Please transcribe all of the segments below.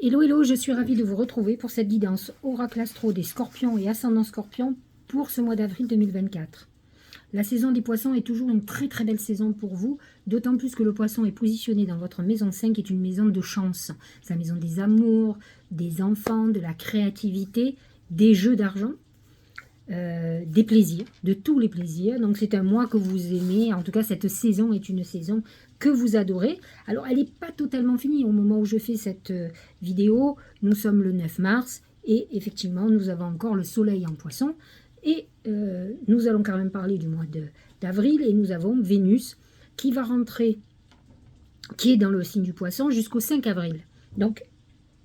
Hello, hello, je suis ravie de vous retrouver pour cette guidance Oracle Astro des Scorpions et Ascendant Scorpion pour ce mois d'avril 2024. La saison des poissons est toujours une très très belle saison pour vous, d'autant plus que le poisson est positionné dans votre maison 5, qui est une maison de chance. C'est la maison des amours, des enfants, de la créativité, des jeux d'argent, des plaisirs, de tous les plaisirs. Donc c'est un mois que vous aimez, en tout cas cette saison est une saison que vous adorez. Alors elle n'est pas totalement finie au moment où je fais cette vidéo, nous sommes le 9 mars et effectivement nous avons encore le soleil en poisson et nous allons quand même parler du mois d'avril et nous avons Vénus qui va rentrer, qui est dans le signe du poisson jusqu'au 5 avril. Donc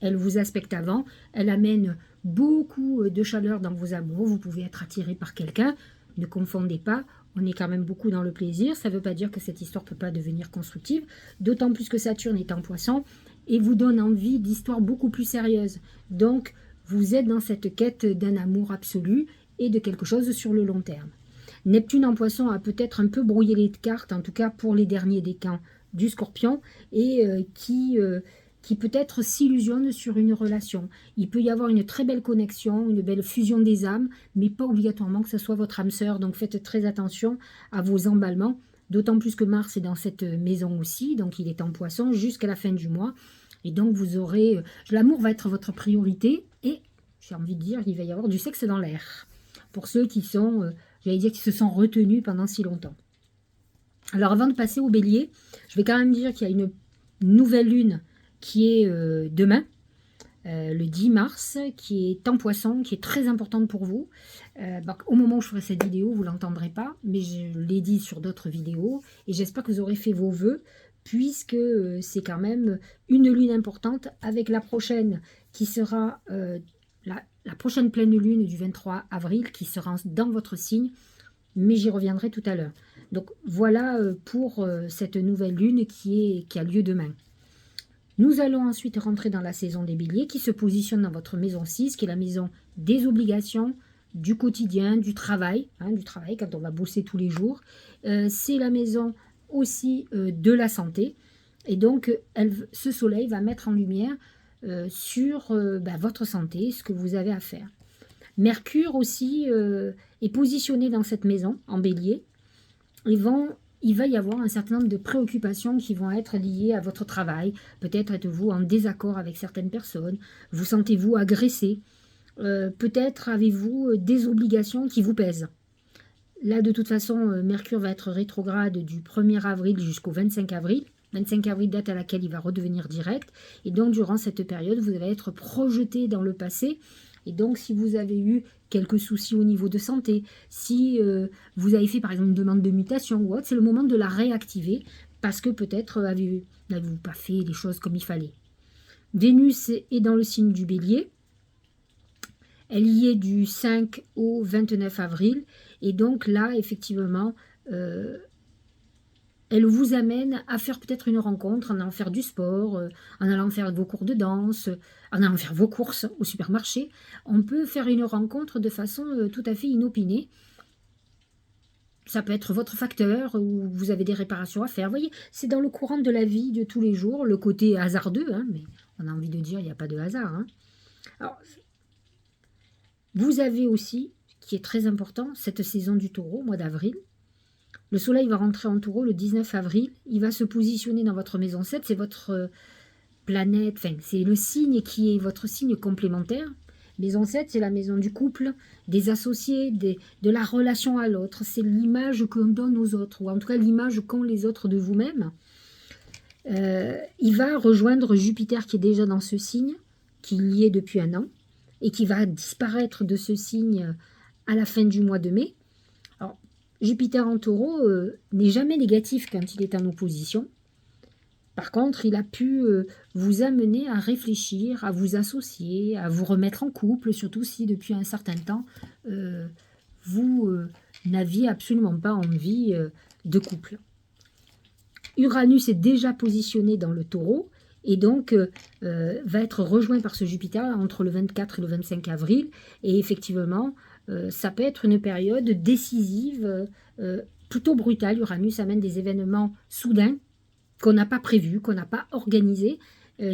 elle vous aspecte avant, elle amène beaucoup de chaleur dans vos amours, vous pouvez être attiré par quelqu'un, ne confondez pas, on est quand même beaucoup dans le plaisir, ça ne veut pas dire que cette histoire ne peut pas devenir constructive, d'autant plus que Saturne est en poisson et vous donne envie d'histoires beaucoup plus sérieuses. Donc vous êtes dans cette quête d'un amour absolu et de quelque chose sur le long terme. Neptune en poisson a peut-être un peu brouillé les cartes, en tout cas pour les derniers décans du Scorpion, et qui peut-être s'illusionne sur une relation. Il peut y avoir une très belle connexion, une belle fusion des âmes, mais pas obligatoirement que ce soit votre âme sœur. Donc faites très attention à vos emballements, d'autant plus que Mars est dans cette maison aussi, donc il est en poisson jusqu'à la fin du mois. Et donc vous aurez... l'amour va être votre priorité, et j'ai envie de dire, il va y avoir du sexe dans l'air. Pour ceux qui sont, j'allais dire, qui se sont retenus pendant si longtemps. Alors avant de passer au bélier, je vais quand même dire qu'il y a une nouvelle lune qui est demain, le 10 mars, qui est en poisson, qui est très importante pour vous. Au moment où je ferai cette vidéo, vous ne l'entendrez pas, mais je l'ai dit sur d'autres vidéos, et j'espère que vous aurez fait vos vœux, puisque c'est quand même une lune importante, avec la prochaine, qui sera la prochaine pleine lune du 23 avril, qui sera dans votre signe, mais j'y reviendrai tout à l'heure. Donc voilà pour cette nouvelle lune qui a lieu demain. Nous allons ensuite rentrer dans la saison des béliers qui se positionne dans votre maison 6, qui est la maison des obligations, du quotidien, du travail quand on va bosser tous les jours. C'est la maison aussi de la santé. Et donc, ce soleil va mettre en lumière sur votre santé, ce que vous avez à faire. Mercure aussi est positionné dans cette maison, en bélier. Il va y avoir un certain nombre de préoccupations qui vont être liées à votre travail. Peut-être êtes-vous en désaccord avec certaines personnes, vous sentez-vous agressé, peut-être avez-vous des obligations qui vous pèsent. Là, de toute façon, Mercure va être rétrograde du 1er avril jusqu'au 25 avril. 25 avril, date à laquelle il va redevenir direct. Et donc, durant cette période, vous allez être projeté dans le passé. Et donc, si vous avez eu quelques soucis au niveau de santé, si vous avez fait par exemple une demande de mutation ou autre, c'est le moment de la réactiver parce que peut-être n'avez-vous pas fait les choses comme il fallait. Vénus est dans le signe du bélier. Elle y est du 5 au 29 avril. Et donc là, effectivement, elle vous amène à faire peut-être une rencontre, en allant faire du sport, en allant faire vos cours de danse, en allant faire vos courses au supermarché. On peut faire une rencontre de façon tout à fait inopinée. Ça peut être votre facteur, ou vous avez des réparations à faire. Vous voyez, c'est dans le courant de la vie de tous les jours, le côté hasardeux, mais on a envie de dire il n'y a pas de hasard. Alors, vous avez aussi, qui est très important, cette saison du taureau, mois d'avril. Le soleil va rentrer en taureau le 19 avril. Il va se positionner dans votre maison 7. C'est votre planète, enfin, c'est le signe qui est votre signe complémentaire. Maison 7, c'est la maison du couple, des associés, de la relation à l'autre. C'est l'image qu'on donne aux autres, ou en tout cas l'image qu'ont les autres de vous-même. Il va rejoindre Jupiter qui est déjà dans ce signe, qui y est depuis un an, et qui va disparaître de ce signe à la fin du mois de mai. Alors, Jupiter en taureau n'est jamais négatif quand il est en opposition. Par contre, il a pu vous amener à réfléchir, à vous associer, à vous remettre en couple, surtout si depuis un certain temps, vous n'aviez absolument pas envie de couple. Uranus est déjà positionné dans le taureau et donc va être rejoint par ce Jupiter entre le 24 et le 25 avril. Et effectivement, ça peut être une période décisive, plutôt brutale. Uranus amène des événements soudains qu'on n'a pas prévus, qu'on n'a pas organisés,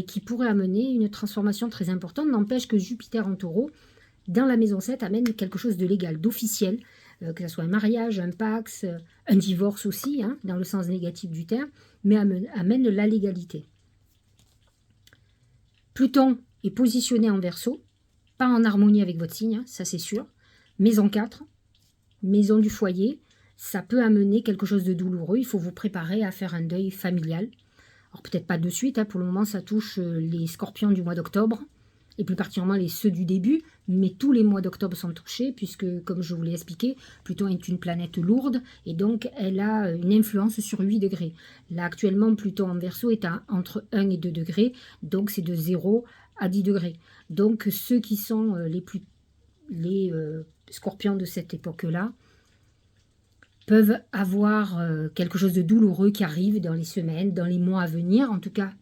qui pourrait amener une transformation très importante. N'empêche que Jupiter en taureau, dans la maison 7, amène quelque chose de légal, d'officiel, que ce soit un mariage, un pax, un divorce aussi, hein, dans le sens négatif du terme, mais amène la légalité. Pluton est positionné en Verseau, pas en harmonie avec votre signe, hein, ça c'est sûr. Maison 4, maison du foyer, ça peut amener quelque chose de douloureux. Il faut vous préparer à faire un deuil familial. Alors peut-être pas de suite, hein, pour le moment ça touche les scorpions du mois d'octobre, et plus particulièrement ceux du début, mais tous les mois d'octobre sont touchés, puisque, comme je vous l'ai expliqué, Pluton est une planète lourde, et donc elle a une influence sur 8 degrés. Là, actuellement, Pluton en Verseau est à entre 1 et 2 degrés, donc c'est de 0 à 10 degrés. Donc ceux qui sont les scorpions de cette époque-là peuvent avoir quelque chose de douloureux qui arrive dans les semaines, dans les mois à venir. En tout cas,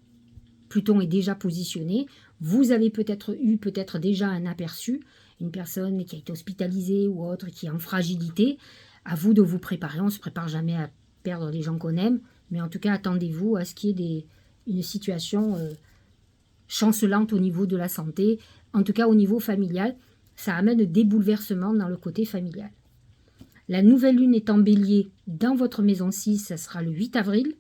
Pluton est déjà positionné. Vous avez peut-être eu déjà un aperçu, une personne qui a été hospitalisée ou autre, qui est en fragilité. À vous de vous préparer. On ne se prépare jamais à perdre les gens qu'on aime, mais en tout cas, attendez-vous à ce qu'il y ait une situation chancelante au niveau de la santé. En tout cas, au niveau familial, ça amène des bouleversements dans le côté familial. La nouvelle lune est en bélier dans votre maison 6, ça sera le 8 avril.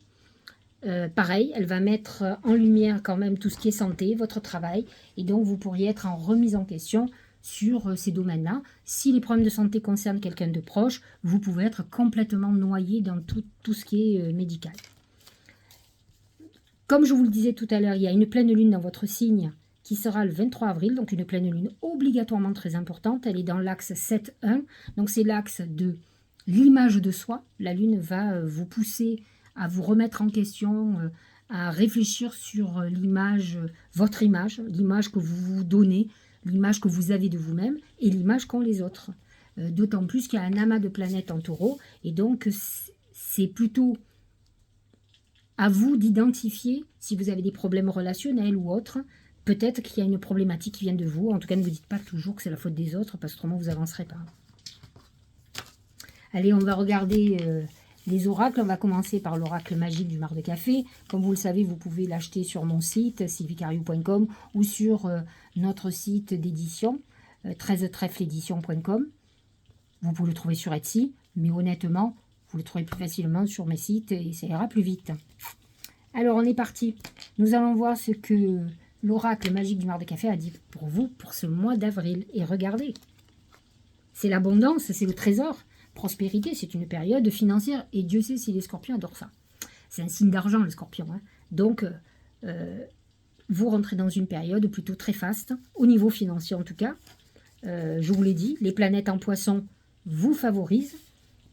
Pareil, elle va mettre en lumière quand même tout ce qui est santé, votre travail, et donc vous pourriez être en remise en question sur ces domaines-là. Si les problèmes de santé concernent quelqu'un de proche, vous pouvez être complètement noyé dans tout ce qui est médical. Comme je vous le disais tout à l'heure, il y a une pleine lune dans votre signe qui sera le 23 avril, donc une pleine lune obligatoirement très importante. Elle est dans l'axe 7-1, donc c'est l'axe de l'image de soi. La lune va vous pousser à vous remettre en question, à réfléchir sur l'image, votre image, l'image que vous vous donnez, l'image que vous avez de vous-même et l'image qu'ont les autres. D'autant plus qu'il y a un amas de planètes en taureau, et donc c'est plutôt à vous d'identifier si vous avez des problèmes relationnels ou autres. Peut-être qu'il y a une problématique qui vient de vous. En tout cas, ne vous dites pas toujours que c'est la faute des autres, parce qu'autrement, vous n'avancerez pas. Allez, on va regarder les oracles. On va commencer par l'oracle magique du mar de café. Comme vous le savez, vous pouvez l'acheter sur mon site, sylvicariou.com, ou sur notre site d'édition, 13trèflesédition.com. Vous pouvez le trouver sur Etsy, mais honnêtement, vous le trouvez plus facilement sur mes sites et ça ira plus vite. Alors, on est parti. Nous allons voir ce que l'oracle magique du mar de café a dit pour vous pour ce mois d'avril. Et regardez, c'est l'abondance, c'est le trésor. Prospérité, c'est une période financière. Et Dieu sait si les scorpions adorent ça. C'est un signe d'argent, le scorpion. Hein. Donc, vous rentrez dans une période plutôt très faste, au niveau financier en tout cas. Je vous l'ai dit, les planètes en poisson vous favorisent.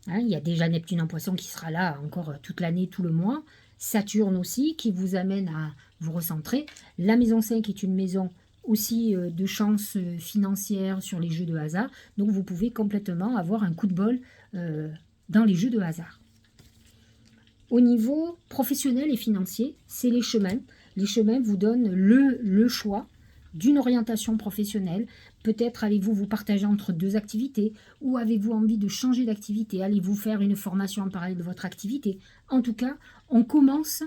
Hein, il y a déjà Neptune en poisson qui sera là encore toute l'année, tout le mois. Saturne aussi, qui vous amène à vous recentrer. La maison 5 est une maison aussi de chance financière sur les jeux de hasard. Donc vous pouvez complètement avoir un coup de bol dans les jeux de hasard. Au niveau professionnel et financier, c'est les chemins. Les chemins vous donnent le choix d'une orientation professionnelle. Peut-être allez-vous vous partager entre deux activités, ou avez-vous envie de changer d'activité? Allez-vous faire une formation en parallèle de votre activité? En tout cas, on commence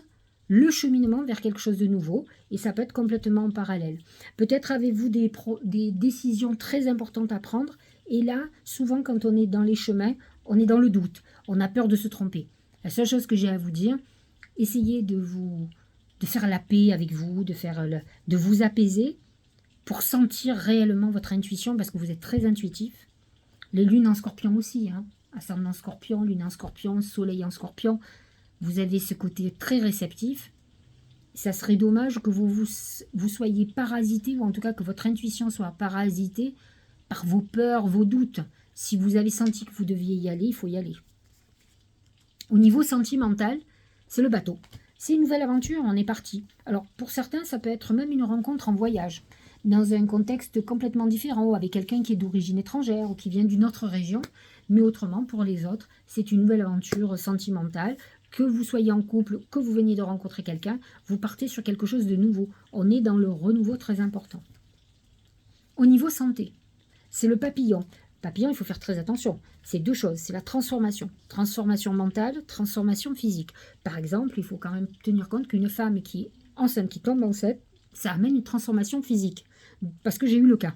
le cheminement vers quelque chose de nouveau, et ça peut être complètement en parallèle. Peut-être avez-vous des décisions très importantes à prendre, et là, souvent quand on est dans les chemins, on est dans le doute, on a peur de se tromper. La seule chose que j'ai à vous dire, essayez de faire la paix avec vous, de vous apaiser, pour sentir réellement votre intuition, parce que vous êtes très intuitif. Les lunes en scorpion aussi, hein. Ascendant scorpion, lune en scorpion, soleil en scorpion, vous avez ce côté très réceptif. Ça serait dommage que vous soyez parasité, ou en tout cas que votre intuition soit parasitée par vos peurs, vos doutes. Si vous avez senti que vous deviez y aller, il faut y aller. Au niveau sentimental, c'est le bateau. C'est une nouvelle aventure, on est parti. Alors pour certains, ça peut être même une rencontre en voyage, dans un contexte complètement différent, avec quelqu'un qui est d'origine étrangère ou qui vient d'une autre région. Mais autrement, pour les autres, c'est une nouvelle aventure sentimentale. Que vous soyez en couple, que vous veniez de rencontrer quelqu'un, vous partez sur quelque chose de nouveau. On est dans le renouveau très important. Au niveau santé, c'est le papillon. Papillon, il faut faire très attention. C'est deux choses, c'est la transformation. Transformation mentale, transformation physique. Par exemple, il faut quand même tenir compte qu'une femme qui est enceinte, qui tombe enceinte, ça amène une transformation physique. Parce que j'ai eu le cas.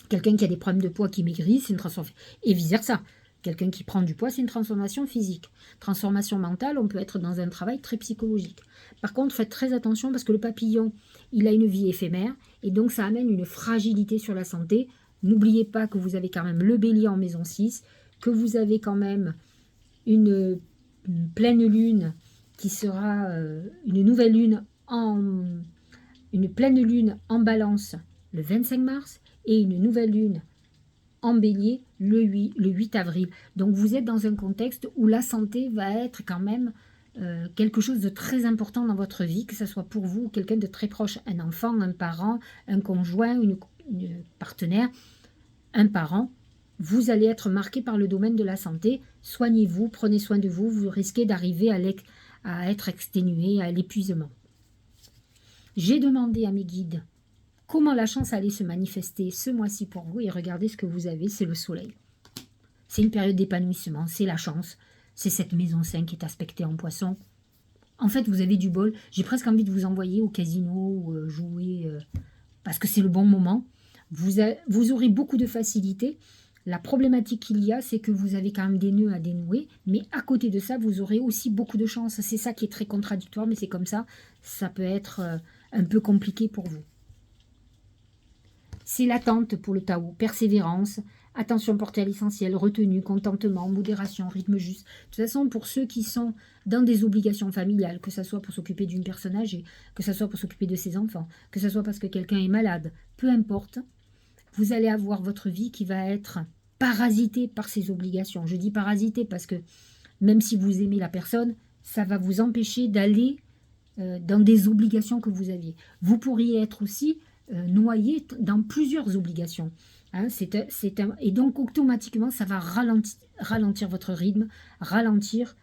Quelqu'un qui a des problèmes de poids qui maigrit, c'est une transformation. Et vice-versa. Quelqu'un qui prend du poids, c'est une transformation physique. Transformation mentale, on peut être dans un travail très psychologique. Par contre, faites très attention parce que le papillon, il a une vie éphémère et donc ça amène une fragilité sur la santé. N'oubliez pas que vous avez quand même le bélier en maison 6, que vous avez quand même une pleine lune qui sera une nouvelle lune une pleine lune en balance le 25 mars et une nouvelle lune en bélier le 8 avril. Donc vous êtes dans un contexte où la santé va être quand même quelque chose de très important dans votre vie, que ce soit pour vous ou quelqu'un de très proche, un enfant, un parent, un conjoint, une partenaire, un parent. Vous allez être marqué par le domaine de la santé. Soignez-vous, prenez soin de vous, vous risquez d'arriver à être exténué, à l'épuisement. J'ai demandé à mes guides comment la chance allait se manifester ce mois-ci pour vous et regardez ce que vous avez, c'est le soleil. C'est une période d'épanouissement, c'est la chance, c'est cette maison 5 qui est aspectée en poisson. En fait, vous avez du bol, j'ai presque envie de vous envoyer au casino ou jouer parce que c'est le bon moment. Vous aurez beaucoup de facilité. La problématique qu'il y a, c'est que vous avez quand même des nœuds à dénouer, mais à côté de ça, vous aurez aussi beaucoup de chance. C'est ça qui est très contradictoire, mais c'est comme ça. Ça peut être un peu compliqué pour vous. C'est l'attente pour le Tao, persévérance, attention portée à l'essentiel, retenue, contentement, modération, rythme juste. De toute façon, pour ceux qui sont dans des obligations familiales, que ce soit pour s'occuper d'une personne âgée, que ce soit pour s'occuper de ses enfants, que ce soit parce que quelqu'un est malade, peu importe, vous allez avoir votre vie qui va être parasitée par ces obligations. Je dis parasitée parce que même si vous aimez la personne, ça va vous empêcher d'aller dans des obligations que vous aviez. Vous pourriez être aussi noyé dans plusieurs obligations. Hein, et donc automatiquement, ça va ralentir votre rythme, ralentir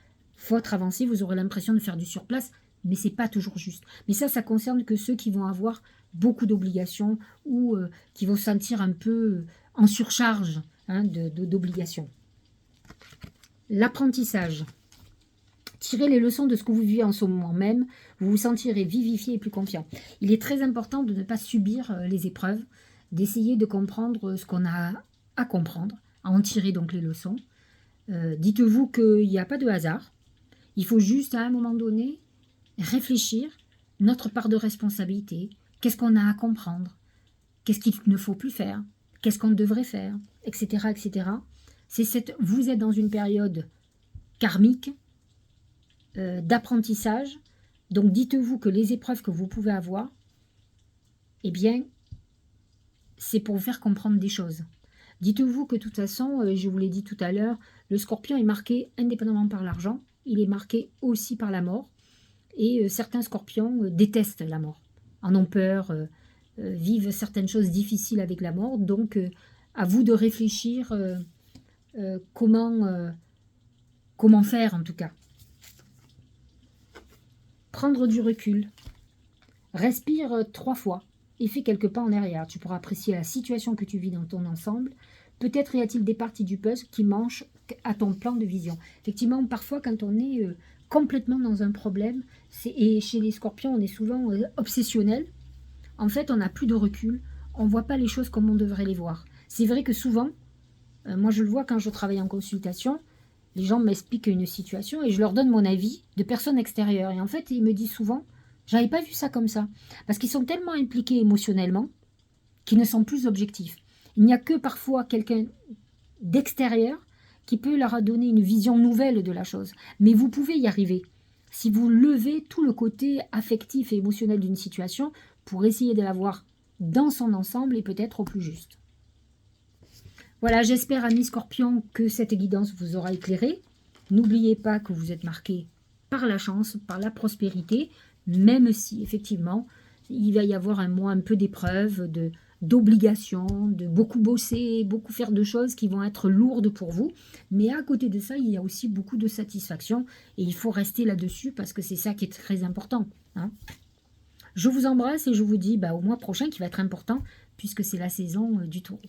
votre avancée. Vous aurez l'impression de faire du surplace, mais c'est pas toujours juste. Mais ça concerne que ceux qui vont avoir beaucoup d'obligations ou qui vont se sentir un peu en surcharge d'obligations. L'apprentissage. Tirez les leçons de ce que vous vivez en ce moment même, vous vous sentirez vivifié et plus confiant. Il est très important de ne pas subir les épreuves, d'essayer de comprendre ce qu'on a à comprendre, à en tirer donc les leçons. Dites-vous qu'il n'y a pas de hasard. Il faut juste à un moment donné réfléchir notre part de responsabilité, qu'est-ce qu'on a à comprendre, qu'est-ce qu'il ne faut plus faire, qu'est-ce qu'on devrait faire, etc. etc. Vous êtes dans une période karmique, d'apprentissage. Donc dites-vous que les épreuves que vous pouvez avoir, eh bien, c'est pour vous faire comprendre des choses. Dites-vous que de toute façon, je vous l'ai dit tout à l'heure, le scorpion est marqué indépendamment par l'argent, il est marqué aussi par la mort. Et certains scorpions détestent la mort, en ont peur, vivent certaines choses difficiles avec la mort. Donc à vous de réfléchir comment faire en tout cas. Prendre du recul. Respire 3 fois et fais quelques pas en arrière. Tu pourras apprécier la situation que tu vis dans ton ensemble. Peut-être y a-t-il des parties du puzzle qui manquent à ton plan de vision. Effectivement, parfois quand on est complètement dans un problème, et chez les scorpions, on est souvent obsessionnel. En fait, on n'a plus de recul. On ne voit pas les choses comme on devrait les voir. C'est vrai que souvent, moi je le vois quand je travaille en consultation, les gens m'expliquent une situation et je leur donne mon avis de personnes extérieures. Et en fait, ils me disent souvent, j'avais pas vu ça comme ça. Parce qu'ils sont tellement impliqués émotionnellement qu'ils ne sont plus objectifs. Il n'y a que parfois quelqu'un d'extérieur qui peut leur donner une vision nouvelle de la chose. Mais vous pouvez y arriver. Si vous levez tout le côté affectif et émotionnel d'une situation pour essayer de la voir dans son ensemble et peut-être au plus juste. Voilà, j'espère, amis scorpions, que cette guidance vous aura éclairé. N'oubliez pas que vous êtes marqué par la chance, par la prospérité, même si, effectivement, il va y avoir un mois un peu d'épreuves, d'obligations, de beaucoup bosser, beaucoup faire de choses qui vont être lourdes pour vous. Mais à côté de ça, il y a aussi beaucoup de satisfaction et il faut rester là-dessus parce que c'est ça qui est très important. Hein. Je vous embrasse et je vous dis au mois prochain qui va être important puisque c'est la saison du taureau.